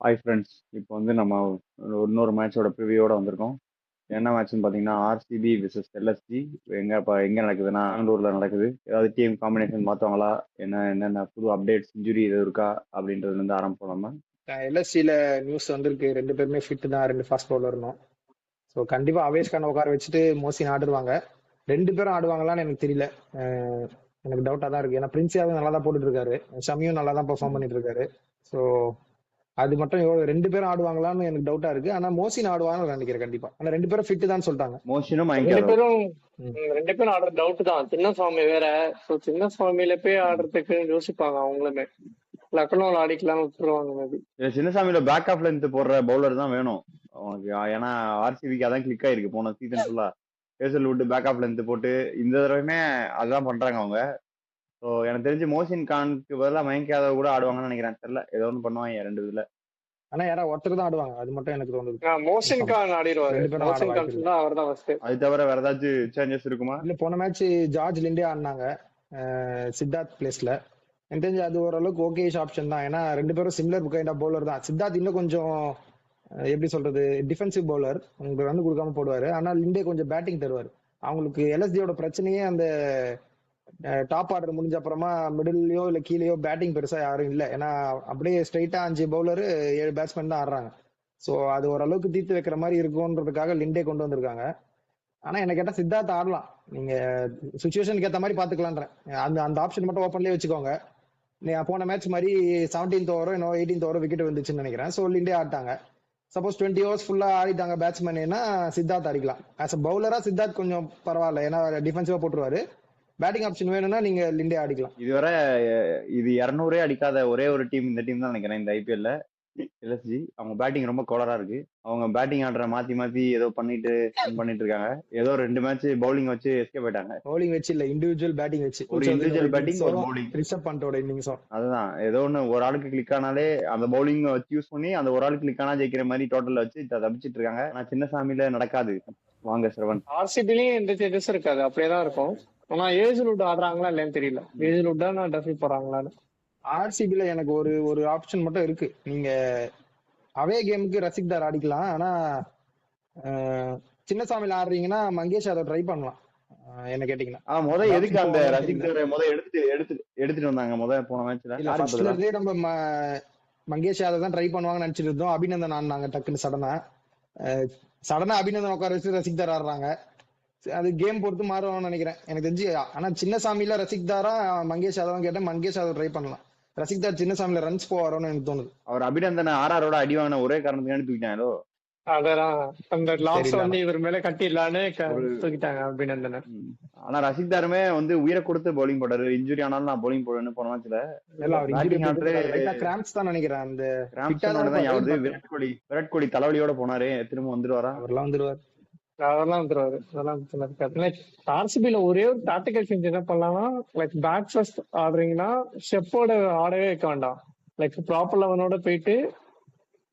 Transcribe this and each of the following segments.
Hi friends. இப்போ வந்து நம்ம இன்னொரு மேட்சோட ப்ரிவியூவோட வந்திருக்கோம். என்ன மேட்ச்னு பார்த்தீங்கன்னா ஆர்சிபி விசஸ் எல்எஸ்ஜி. இப்போ எங்கே நடக்குதுன்னா பெங்களூரில் நடக்குது. ஏதாவது டீம் காம்பினேஷன் மாற்றுவாங்களா, என்னென்ன புது அப்டேட்ஸ், இன்ஜுரி எதுவும் இருக்கா அப்படின்றதுலேருந்து ஆரம்பிப்போம் நம்ம. எல்எஸ்சியில நியூஸ் வந்திருக்கு, 2 பேருமே ஃபிட் தான், 2 ஃபாஸ்ட் பவுலர்னும். ஸோ கண்டிப்பா அவேஷ் கான் உட்கார வச்சுட்டு மோசின் ஆடுவாங்க. 2 பேரும் ஆடுவாங்களான்னு எனக்கு தெரியல. எனக்கு டவுட்டா தான் இருக்கு. ஏன்னா பிரின்சியாவும் நல்லா தான் போட்டுட்டு இருக்காரு, ஷமியும் நல்லா தான் பெர்ஃபார்ம் பண்ணிட்டு இருக்காரு. ஸோ அது மட்டும் 2 பேரும் ஆடுவாங்களான்னு எனக்கு டவுட்டா இருக்கு. ஆனா மோசின் ஆடுவாங்கன்னு நினைக்கிறேன் கண்டிப்பா. ஆனா 2 பேரும் ஃபிட் தான் சொல்லிட்டாங்க. மோஷனும் ரெண்டு பேரும் ரெண்டு பேரும் ஆடுற டவுட் தான். சின்ன சுவாமி வேற. ஸோ சின்ன சுவாமியில போய் ஆடுறதுக்கு யோசிப்பாங்க அவங்களுமே. லக்னோவில் ஆடிக்கலாம்னு விட்டுருவாங்க மேபி. சின்னசாமியில பேக் ஆஃப் லென்த் போடுற பவுலர் தான் வேணும் அவனுக்கு. ஏன்னா ஆர்சிபிக்கு அதான் கிளிக் ஆயிருக்கு போன சீசன் ஃபுல்லா. ஹேசல்வுட் பேக் ஆஃப் லென்த் போட்டு இந்த தடவையுமே அதான் பண்றாங்க அவங்க. ஸோ எனக்கு தெரிஞ்சு மோசின் கானுக்கு பதிலாக மயங்க் யாதவ் கூட ஆடுவாங்கன்னு நினைக்கிறேன். தெரியல, ஏதோ ஒன்று பண்ணுவாங்க 2 இதுல. ஆனா யாராவது ஒருத்தர் தான் ஆடுவாங்க, அது மட்டும் எனக்கு தோணுது. மோஷன் கான் ஆடிடுவாரு. 2 பேரும் ஆட மோஷன் கான் வாய்ப்பு இல்லை. அவர் தான் ஃபர்ஸ்ட். அது தவிர வேற ஏதாச்சும் சேஞ்சஸ் இருக்குமா? இல்ல, போன மேட்ச் ஜார்ஜ் லிண்டே ஆடினாங்க சித்தார்த் பிளேஸ்ல. எனக்கு தெரிஞ்சு அது ஓரளவுக்கு ஓகேஷ் ஆப்ஷன் தான். ஏன்னா 2 பேரும் சிமிலர் கைண்ட் ஆஃப் பவுலர் தான். சித்தார்த் இன்னும் கொஞ்சம் எப்படி சொல்றது, டிஃபென்சிவ் பவுலர், உங்களுக்கு ரன் கொடுக்காம போடுவாரு. ஆனா லிண்டே கொஞ்சம் பேட்டிங் தருவாரு. அவங்களுக்கு எல்எஸ்டியோட பிரச்சனையே அந்த டாப் ஆர்டர் முடிஞ்ச அப்புறமா மிடில்லயோ இல்ல கீழேயோ பேட்டிங் பெருசா யாரும் இல்ல. ஏன்னா அப்படியே ஸ்ட்ரைட்டா 5 பவுலர் 7 பேட்ஸ்மேன் தான் ஆடுறாங்க. சோ அது ஓரளவுக்கு தீர்த்து வைக்கிற மாதிரி இருக்கும்ன்றதுக்காக லிண்டே கொண்டு வந்திருக்காங்க. ஆனா என்ன கேட்டா சித்தார்த் ஆடலாம், நீங்க சுச்சுவேஷனுக்கு ஏத்த மாதிரி பாத்துக்கலான்றேன். அந்த அந்த ஆப்ஷன் மட்டும் ஓப்பன்லயே வச்சுக்கோங்க. போன மேட்ச் மாதிரி 17th ஓவரோ இன்னும் 18th ஓவரோ விக்கெட் வந்துச்சுன்னு நினைக்கிறேன். ஸோ லிண்டே ஆட்டாங்க. சப்போஸ் 20 ஓவர்ஸ் ஃபுல்லா ஆடிட்டாங்க பேட்ஸ்மேன்னா சித்தார்த் அடிக்கலாம். ஆஸ் அ பவுலரா சித்தார்த் கொஞ்சம் பரவாயில்ல, ஏன்னா டிஃபென்சிவா போட்டுருவாரு. பேட்டிங் ஆப்ஷன் வேணும்னா நீங்க லிண்டே ஆடிக்கலாம். இதுவரை இது 200 அடிக்காத ஒரே ஒரு டீம் இந்த டீம் தான் நினைக்கிறேன் இந்த ஐபிஎல்ல, எல்எஸ்ஜி. அவங்க பேட்டிங் ரொம்ப கோலரா இருக்கு. அவங்க பேட்டிங் ஆடுற மாத்தி ஏதோ பண்ணிட்டு இருக்காங்க. ஏதோ 2 மேட்ச் பவுலிங் வச்சு எஸ்கேப் ஆயிட்டாங்க. பவுலிங் வச்சு இல்ல, இண்டிவிஜுவல் பேட்டிங் வச்சு. ஒரு இண்டிவிஜுவல் பேட்டிங், ஒரு பவுலிங். ரிஷப் பண்டோட இன்னிங்ஸும் அதுதான், ஏதோ ஒன்று ஒரு ஆளுக்கு கிளிக் ஆனாலே அந்த பவுலிங் வச்சு யூஸ் பண்ணி அந்த ஒரு ஆளுக்கு கிளிக் ஆனா ஜெயிக்கிற மாதிரி டோட்டல்ல வச்சு தப்பிச்சிட்டு இருக்காங்க. ஆனா சின்னசாமியில நடக்காது. வாங்க சிரவன். ஆர்சிபிலையும் எந்த சேஞ்சஸும் இருக்காது, அப்படியே தான் இருக்கும். ஆனா ஏஜ்வுட் ஆடுறாங்களா இல்லைன்னு தெரியல. ஏஜ்வுட் தான் டஃபில் போறாங்களான்னு. ஆர்சிபில எனக்கு ஒரு ஆப்ஷன் மட்டும் இருக்கு. நீங்க அவே கேமுக்கு ரசிக்தார் ஆடிக்கலாம். ஆனா சின்னசாமியில ஆடுறீங்கன்னா மங்கேஷ் யாதவ் ட்ரை பண்ணலாம் என்ன கேட்டீங்கன்னா. எதுக்கு அந்த ரசிக்தாரை எடுத்துட்டு வந்தாங்க போன மேட்ச்ல? நம்ம மங்கேஷ் யாதவ் தான் ட்ரை பண்ணுவாங்கன்னு நினைச்சிட்டு இருந்தோம். அபிநந்தன் ஆடினாங்க டக்குன்னு சடனா அபிநந்தன் உட்கார வச்சு ரசிக்தார் ஆடுறாங்க. அது கேம் பொறுத்து மாறுவான்னு நினைக்கிறேன் எனக்கு தெரிஞ்சு. ஆனா சின்னசாமியில ரசிக்தாரா மங்கேஷ் யாதவ் கேட்டேன், மங்கேஷ் யாதவ் ட்ரை பண்ணலாம். ரசிக்தார் சின்னசாமியில ரன்ஸ் போவாரோன்னு எனக்கு தோணுது. அவர் அபிநந்தன் ஆர்ஆரோட அடி வாங்கின ஒரே காரணத்துக்கு தூக்கிட்டாங்களோ. அதான் அந்த லாஸ் வந்து இவர் மேல கட்டிடலான்னு தூக்கிட்டாங்க அபிநந்தன். ஆனா ரசிக்தாருமே வந்து உயிரை கொடுத்து பவுலிங் போட்டாரு. இன்ஜுரி ஆனாலும் நான் பவுலிங் போடுவேன்னு போன மேட்ச்ல கிராம்ப்ஸ் தான் நினைக்கிறேன். அந்த விராட் கோலி தலைவலியோட போனாரு, திரும்ப வந்துருவாரா? அதெல்லாம் வந்துருவாரு. ஆர்சிபில ஒரே ஒரு டாக்டிக்கல் சேஞ்ச் என்ன பண்ணலாம்னா, லைக் பேட் ஃபர்ஸ்ட் ஆடுறீங்கன்னா ஷெப்போட ஆடவே வைக்க வேண்டாம். லைக் ப்ராப்பர் லெவனோட போயிட்டு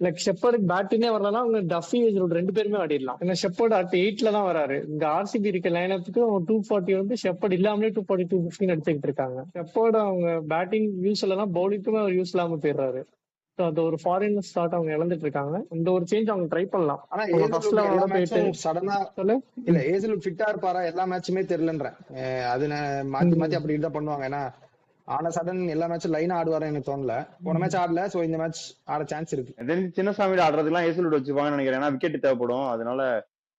லைக் ஷெப்பர்டுக்கு பேட்டிங்கே வரலன்னா அவங்க டஃபி ஏஜ்வுட் 2 பேருமே ஆடிடலாம். ஏன்னா ஷெப்பர்டு அட் 8ல தான் வராரு. இந்த ஆர்சிபி இருக்க லைனப்புக்கு 240 வந்து ஷெப்பர்ட் இல்லாமலே 240 215 அடிச்சுக்கிட்டு இருக்காங்க. ஷெப்பர்டு அவங்க பேட்டிங் யூஸ் இல்லைன்னா பவுலிங்குமே அவர் யூஸ் இல்லாம போயிடுறாரு. அந்த ஒரு ஃபாரின் ஸ்டார்ட் அவங்க இழந்துட்டு இருக்காங்க. இந்த ஒரு சேஞ்ச் அவங்க ட்ரை பண்ணலாம். ஆனா சடனா இல்ல ஏஜ்வுட் ஃபிட்டா இருப்பாரா எல்லா மேட்சுமே தெரியலன்றேன். அது மாத்தி அப்படி தான் பண்ணுவாங்க. ஏன்னா ஆனா சடன் எல்லா மேட்சும் லைனா ஆடுவாரு எனக்கு தோணல. போன மேட்ச் ஆடல, சோ இந்த மேட்ச் ஆட சான்ஸ் இருக்கு. சின்னசாமியில ஆடுறதுலாம் ஏஜ்வுட் வச்சுப்பாங்கன்னு நினைக்கிறேன். ஏன்னா விக்கெட் தேவைப்படும். அதனால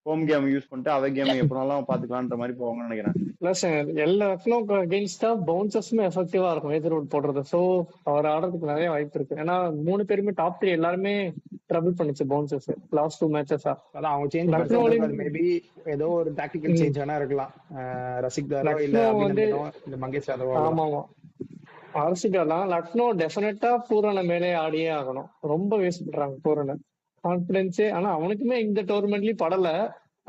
ஹோம் கேம் யூஸ் பண்ணிட்டு அவே கேம் எப்பனாலும் பாத்துக்கலான்ற மாதிரி போவாங்கன்னு நினைக்கிறேன். பிளஸ் எல்லாருக்கும் அகெயின்ஸ்டா பவுன்சர்ஸுமே எஃபெக்டிவா இருக்கும் ஏஜ்வுட் போடுறது. சோ அவர் ஆடுறதுக்கு நிறைய வாய்ப்பு இருக்கு. ஏன்னா 3 பேருமே டாப் 3 எல்லாருமே ட்ரபிள் பண்ணிச்சு பவுன்சர்ஸ் லாஸ்ட் 2 மேட்சஸா. அதான் அவங்க சேஞ்ச் பண்ணாங்க. மேபி ஏதோ ஒரு டாக்டிக்கல் சேஞ்ச் வேணா இருக்கலாம். ரசிக்தாரோ இல்ல அபிநந்தனோ இல்ல மங்கேஷ் யாதவோ. ஆமா ஆர்சிபிலாம் லக்னோ டெஃபினட்டா பூரண மேலே ஆடியே ஆகணும். ரொம்ப வேஸ்ட் பண்றாங்க பூரண கான்பிடன்ஸே. ஆனா அவனுக்குமே இந்த டோர்னமெண்ட்லயும் படல.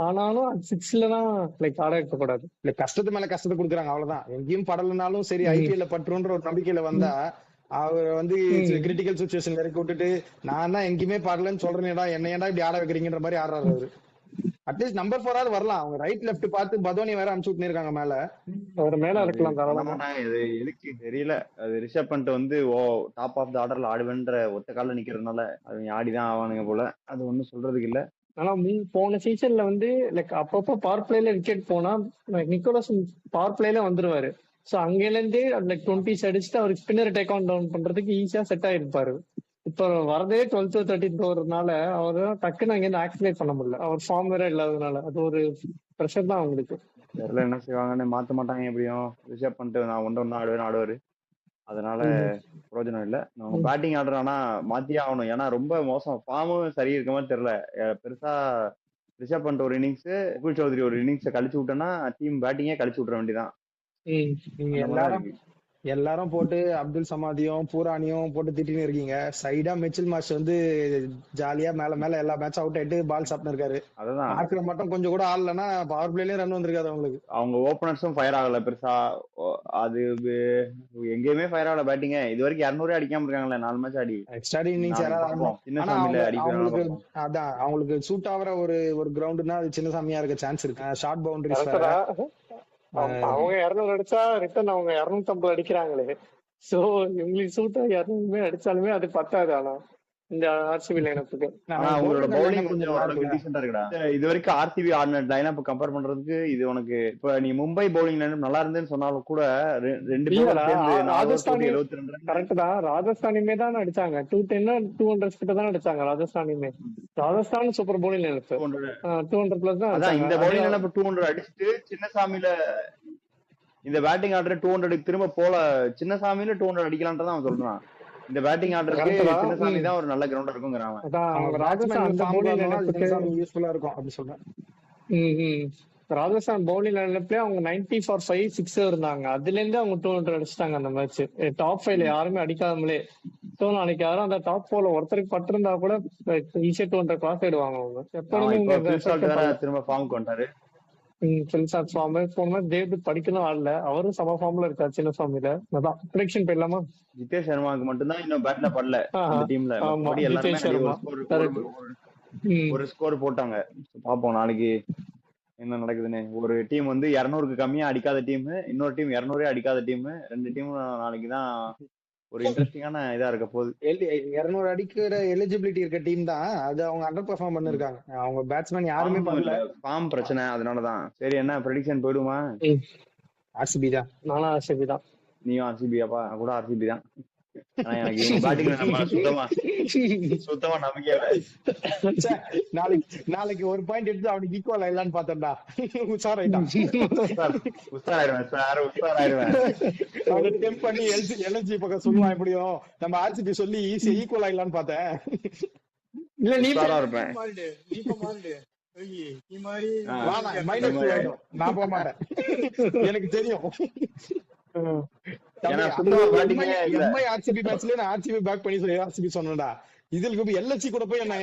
ஆனாலும் 6ல தான் லைக் ஆட இருக்கக்கூடாது. இல்ல கஷ்டத்து மேல கஷ்டத்தை கொடுக்குறாங்க, அவ்வளவுதான். எங்கேயும் படலனாலும் சரி ஐபிஎல்ல பற்றுன்ற ஒரு நம்பிக்கையில வந்தா அவர் வந்து கிரிட்டிக்கல் சுச்சுவேஷன் இறக்கி விட்டுட்டு நான் தான் எங்கேயுமே படலன்னு சொல்றேன்டா, என்ன ஏன்டா இப்படி ஆட வைக்கிறீங்கன்ற மாதிரி ஆடுறாரு அவரு. அட்லீஸ்ட் நம்பர் 4 வரலாம். அவங்க ரைட் லெஃப்ட் பார்த்து பதோனி வேற அனுப்பிச்சு விட்டுருக்காங்க மேல. அவர் மேல அது இருக்கலாம் பண்ண தாராளமா. மாட்டாங்க. இது எதுக்கு தெரியல. அது ரிஷப் பண்ட் வந்து டாப் ஆஃப் த ஆர்டர்ல ஆடுவேன்ற ஒத்த கால நிக்கிறதுனால அவங்க ஆடிதான் ஆவானுங்க போல. அது ஒண்ணும் சொல்றதுக்கு இல்ல. ஆனா போன சீசன்ல வந்து லைக் அப்பப்போ பவர் பிளேல விக்கெட் போனா நிக்கோலஸ் பவர் பிளேல வந்துருவாரு. சோ அங்கல இருந்தே லைக் 20s அடிச்சுட்டு அவருக்கு ஸ்பின்னர் டேக் ஆன் டவுன் பண்றதுக்கு ஈஸியா செட் ஆயிருப்பாரு. இப்ப வரதே 12th 13th ஓவர்னால அவர் டக்குன்னு அங்க இருந்து ஆக்சிலேட் பண்ண முடியல. அவர் ஃபார்ம் வேற இல்லாததுனால அது ஒரு ப்ரெஷர் தான் அவங்களுக்கு. தெரியல என்ன செய்வாங்கன்னு. மாத்த மாட்டாங்க எப்படியும். ரிஷப் பண்ட் நான் ஒன்று ஆடுவாரு. அதனால பிரயோஜனம் இல்ல. அவங்க பேட்டிங் ஆடுற ஆனா மாத்தியே ஆகணும். ஏன்னா ரொம்ப மோசம். ஃபார்மும் சரி இருக்க மாதிரி தெரியல. பெருசா ரிஷப் பண்ட் ஒரு இன்னிங்ஸ், முகுல் சௌத்ரி ஒரு இன்னிங்ஸை கழிச்சு விட்டோம்னா டீம் பேட்டிங்கே கழிச்சு விட்ற வேண்டியதான். நீங்க எல்லாரும் போட்டு அப்துல் சமாதியும் பூரானியும் போட்டு திட்டின்னு இருக்கீங்க. சைடா மிச்சில் மார்ஷ் வந்து ஜாலியா மேல மேல எல்லா மேட்ச் அவுட் ஆயிட்டு பால் சாப்பிட்டு இருக்காரு. அதுதான் ஆக்கிர மட்டும் கொஞ்சம் கூட ஆடலன்னா பவர் பிளேலயே ரன் வந்திருக்காது அவங்களுக்கு. அவங்க ஓபனர்ஸும் ஃபயர் ஆகல பெருசா. அது எங்கேயுமே ஃபயர் ஆகல பேட்டிங்க. இது வரைக்கும் 200 அடிக்காம இருக்காங்களே 4 மேட்ச் ஆடி. எக்ஸ்ட்ரா இன்னிங்ஸ் யாராவது சின்ன அவங்களுக்கு அதான் அவங்களுக்கு சூட் ஆகிற ஒரு கிரவுண்ட்னா அது சின்னசாமியா இருக்க சான்ஸ் இருக்கு. ஷார்ட் பவுண்டரிஸ் அவங்க 200 அடிச்சா ரிட்டர்ன் அவங்க 250 அடிக்கிறாங்களே. சோ இவங்களுக்கு சூட் ஆகி 200 அடிச்சாலுமே அது பத்தாது. ஆனா இந்த ஆர்சிபி லைனப்புக்கு உங்களோட பவுலிங் கொஞ்சம் டீசென்ட்டா இருக்குடா. இது வரைக்கும் ஆர்சிபி ஆடின லைனப் கம்பேர் பண்றதுக்கு இது உனக்கு இப்ப நீ மும்பை பவுலிங் லைனப் நல்லா இருந்தேன்னு சொன்னாலும் கூட 2 ராஜஸ்தானி கரெக்ட் தான். ராஜஸ்தானியுமே தான் அடிச்சாங்க 210 200 கிட்ட தான் அடிச்சாங்க. ராஜஸ்தானியுமே Rajasthan super bowling lineup 200 plus தான். அதான் இந்த பவுலிங் லைனப் 200 அடிச்சுட்டு சின்னசாமியில இந்த பேட்டிங் ஆர்டர் 200 திரும்ப போல சின்னசாமியில 200 அடிக்கலாம்ன்றதான் அவன் சொல்றான். இந்த பேட்டிங் ஆர்டருக்கு சின்னசாமி தான் ஒரு நல்ல கிரவுண்டா இருக்குங்கிறாங்க. யூஸ்ஃபுல்லா இருக்கும் அப்படி சொல்றேன். ராஜஸ்தான் பவுலிங் லைனப்லயே அவங்க 90 for 5 6 இருந்தாங்க. அதுல இருந்து அவங்க 200 அடிச்சிட்டாங்க அந்த மேட்ச். டாப் 5ல யாருமே அடிக்காமலே. சோ நாளைக்கு யாரும் அந்த டாப் 4ல ஒருத்தருக்கு பட்டிருந்தா கூட ஈஸியா 200 கிராஸ் ஆயிடுவாங்க அவங்க. எப்பவுமே திரும்ப ஃபார்முக்கு வந்தாரு. படிக்கணும் ஆடல. அவரும் சம ஃபார்ம்ல இருக்காரு சின்ன ஃபார்ம்ல. அதான் ப்ரெடிக்ஷன் போயிடலாமா? ஜிதேஷ் சர்மாக்கு மட்டும்தான் இன்னும் பேட்ல படல அந்த டீம்ல. ஒரு ஸ்கோர் போட்டாங்க. பாப்போம் நாளைக்கு என்ன நடக்குதுன்னு. ஒரு டீம் வந்து 200க்கு கம்மியா அடிக்காத டீம், இன்னொரு டீம் 200 அடிக்காத டீம். 2 டீம் நாளைக்குதான் ஒரு இன்ட்ரெஸ்டிங்கான இதா இருக்க போகுது. 200 அடிக்கிற எலிஜிபிலிட்டி இருக்க டீம் தான். அது அவங்க அண்டர் பெர்ஃபார்ம் பண்ணிருக்காங்க. அவங்க பேட்ஸ்மேன் யாருமே பண்ணல. ஃபார்ம் பிரச்சனை. அதனாலதான். சரி என்ன ப்ரெடிக்ஷன் போயிடுமா? ஆர்சிபி தான். நானும் ஆர்சிபி தான். நீயும் ஆர்சிபியாப்பா? கூட ஆர்சிபி தான். எனக்கு சுத்தமா நம்பிக்கை இல்ல. நாளைக்கு ஒரு பாயிண்ட் எடுத்து அவனுக்கு ஈக்குவல் ஆயிடலான்னு பார்த்தேன்டா. உஷாராயிட்டான். அவனை டெம்ப் பண்ணி எல்ஜி பக்கம் சொல்லுவான். எப்படியும் நம்ம ஆர்சிபி சொல்லி ஈஸியா ஈக்குவல் ஆயிடலான்னு பார்த்தேன். இல்ல நீ இருப்பேன். நான் போக மாட்டேன். எனக்கு தெரியும். ஆர்சிபி மேட்ச்ல நான் ஆர்சிபி பேக் பண்ணி சொல்லி ஆர்சிபி சொன்னேன்டா. இதுக்கு எல்எச்சி கூட போய் என்ன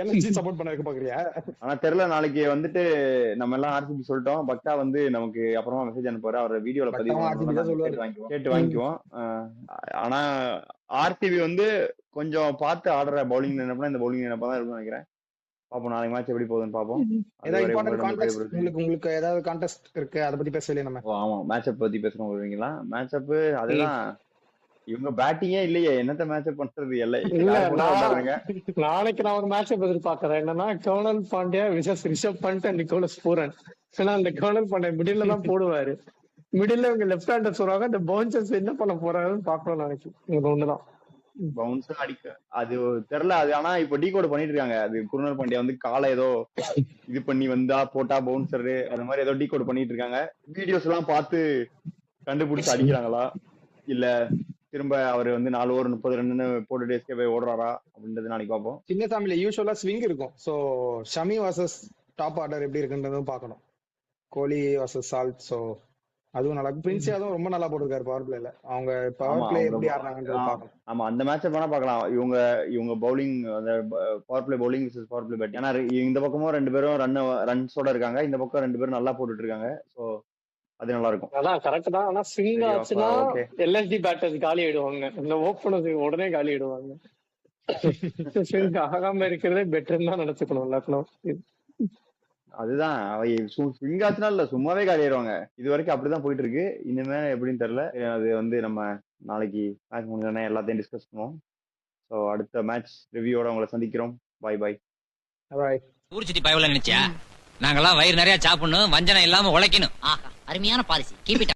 எல்எச்சி சப்போர்ட் பண்ண வைக்க பாக்குறியா? ஆனா தெரியல. நாளைக்கு வந்துட்டு நம்ம எல்லாம் ஆர்சிபி சொல்லிட்டோம். பக்தா வந்து நமக்கு அப்புறமா மெசேஜ் அனுப்புவாரு. அவர் வீடியோல பதிவு கேட்டு வாங்கிக்குவோம். ஆனா ஆர்சிபி வந்து கொஞ்சம் பார்த்து ஆடுற பவுலிங் நினைப்பா இந்த பவுலிங் நினைப்பா தான் இருக்கும்னு நினைக்கிறேன். பாப்போம் நாளைக்கு மேட்ச் எப்படி போகுதுன்னு பாப்போம். உங்களுக்கு ஏதாவது கான்டெஸ்ட் இருக்கு அதை பத்தி பேசலையே நம்ம? ஆமா மேட்ச் பத்தி பேசணும் வருவீங்களா? மேட்ச் அப் அதுதான். இவங்க பேட்டிங்கே இல்லையே, என்னத்த மேட்ச் அப் பண்றது? நாளைக்கு நான் ஒரு மேட்ச் அப் எதிர்பார்க்கறேன். என்னன்னா Krunal Pandya versus Rishabh Pant and Nicholas Pooran. ஏன்னா அந்த கர்னல் பாண்டியா மிடில்ல தான் போடுவாரு. மிடில்ல இவங்க லெஃப்ட் ஹேண்டர் சொல்றாங்க. இந்த பவுன்சர்ஸ் என்ன பண்ண போறாருன்னு பாக்கணும் நாளைக்கு. இது ஒண்ணுதான். பவுன்ஸ் அடிக்க அது தெரியல. அது ஆனா இப்ப டீகோட் பண்ணிட்டு இருக்காங்க. அது குருணல் பாண்டியா வந்து காலை ஏதோ இது பண்ணி வந்தா போட்டா பவுன்சரு அது மாதிரி ஏதோ டீகோட் பண்ணிட்டு இருக்காங்க. வீடியோஸ் எல்லாம் பார்த்து கண்டுபிடிச்சு அடிக்கிறாங்களா இல்ல திரும்ப அவர் வந்து 4 ஓவர் 30 ரன் போட்டுட்டு எஸ்கேப் ஆகி ஓடுறாரா அப்படின்றது நாளைக்கு பார்ப்போம். சின்னசாமியில யூசுவலா ஸ்விங் இருக்கும். So Shami versus top order எப்படி இருக்குன்றதும் பார்க்கணும். கோலி வர்சஸ் சால்ட். சோ அதுவும் நல்லா. பிரின்ஸ் யாதவும் ரொம்ப நல்லா போட்டிருக்காரு பவர் பிளேல. அவங்க பவர் பிளே எப்படி ஆடுறாங்கன்றது பார்க்கணும். ஆமா அந்த மேட்சை வேணா பார்க்கலாம். இவங்க பவுலிங் அந்த power play bowling versus power play bat. ஏன்னா இந்த பக்கமும் 2 பேரும் ரன்ஸோட இருக்காங்க. இந்த பக்கம் 2 பேரும் நல்லா போட்டுட்டு இருக்காங்க. சோ அது நல்லா இருக்கும். அதான் கரெக்ட் தான். ஆனா ஸ்விங் ஆச்சுன்னா எல்எஸ்டி பேட்டர்ஸ் காலி ஆயிடுவாங்க. இந்த ஓப்பனர்ஸ் உடனே காலி ஆயிடுவாங்க. ஸ்விங் ஆகாம இருக்கிறதே பெட்டர்னு தான் நினைச்சுக்கணும் எல்லாருக்கும். அதுதான் ஸ்விங் ஆச்சுனா இல்ல சும்மாவே காலிடுவாங்க. இது வரைக்கும் அப்படிதான் போயிட்டு இருக்கு. இனிமே எப்படின்னு தெரியல. அது வந்து நம்ம நாளைக்கு மேட்ச் முடிஞ்சோடனே எல்லாத்தையும் டிஸ்கஸ் பண்ணுவோம். ஸோ அடுத்த மேட்ச் ரிவ்யூவோட உங்களை சந்திக்கிறோம். பாய் பாய். பாய். ஊர் சுத்தி பயவல நினைச்சியா? நாங்கெல்லாம் வயிறு நிறைய சாப்பிடணும், வஞ்சனம் இல்லாம உழைக்கணும். ஆஹா, அருமையான பாலிசி. Keep it